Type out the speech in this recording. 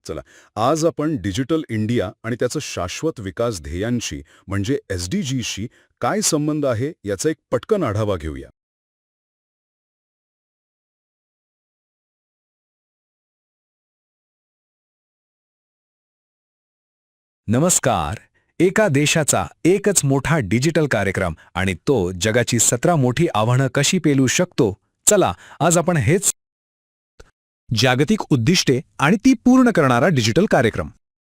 चला, आज आपण डिजिटल इंडिया आणि त्याचं शाश्वत विकास ध्येयांशी म्हणजे SDGsशी काय संबंध आहे याचा एक पटकन आढावा घेऊया. नमस्कार. एका देशाचा एकच मोठा डिजिटल कार्यक्रम आणि तो जगाची 17 मोठी आव्हानं कशी पेलू शकतो. चला, आज आपण हेच जागतिक उद्दिष्टे आणि ती पूर्ण करणारा डिजिटल कार्यक्रम.